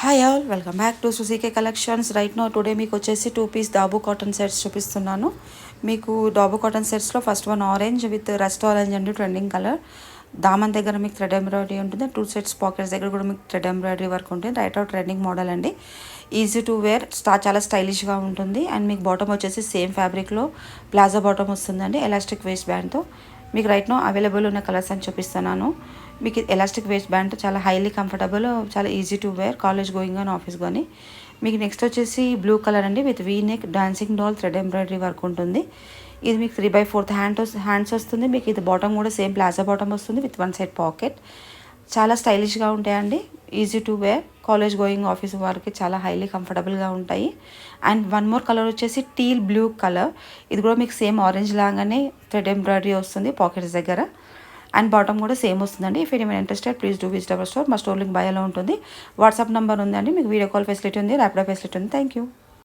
Hi all, welcome back to Sujike collections. Right now today మీకు వచ్చేసి 2 piece dabu cotton sets చూపిస్తున్నాను. మీకు డాబు కాటన్ సెట్స్లో first one orange with rust orange అండి, trending colour. దామన్ దగ్గర మీకు థ్రెడ్ ఎంబ్రాయిడరీ ఉంటుంది. 2 సెట్స్ పాకెట్స్ దగ్గర కూడా మీకు థ్రెడ్ ఎంబ్రాయిడరీ వర్క్ ఉంటుంది. రైట్ అవుట్ ట్రెండింగ్ మోడల్ అండి. ఈజీ టు వేర్, చాలా స్టైలిష్గా ఉంటుంది. అండ్ మీకు బాటమ్ వచ్చేసి సేమ్ ఫ్యాబ్రిక్లో ప్లాజో బాటమ్ వస్తుందండి, ఎలాస్టిక్ వేస్ట్ బ్యాండ్తో. మీకు రైట్ నో అవైలబుల్ ఉన్న కలర్స్ అని చూపిస్తున్నాను. మీకు ఎలాస్టిక్ వేస్ట్ బ్యాండ్ చాలా హైలీ కంఫర్టబుల్, చాలా easy to wear, college going అని ఆఫీస్ కానీ. మీకు నెక్స్ట్ వచ్చేసి బ్లూ కలర్ అండి, with V neck dancing doll thread embroidery work ఉంటుంది. ఇది మీకు 3/4 హ్యాండ్స్ వస్తుంది. మీకు ఇది బాటమ్ కూడా సేమ్ ప్లాజో బాటమ్ వస్తుంది విత్ 1 సైడ్ పాకెట్. చాలా స్టైలిష్గా ఉంటాయండి, easy to wear, college going office వారికి చాలా హైలీ కంఫర్టబుల్గా ఉంటాయి. అండ్ వన్ మోర్ కలర్ వచ్చేసి టీల్ బ్లూ కలర్. ఇది కూడా మీకు సేమ్ ఆరెంజ్ లాగానే థ్రెడ్ ఎంబ్రాయిడరీ వస్తుంది పాకెట్స్ దగ్గర. అండ్ బాటమ్ కూడా సేమ్ వస్తుందండి. If anyone interested please do visit our store. మా స్టోర్ లింక్ బయోలో ఉంటుంది. వాట్సాప్ నెంబర్ ఉందండి, మీకు వీడియో కాల్ ఫెసిలిటీ ఉంది, ర్యాపిడో ఫెసిలిటీ ఉంది. Thank you.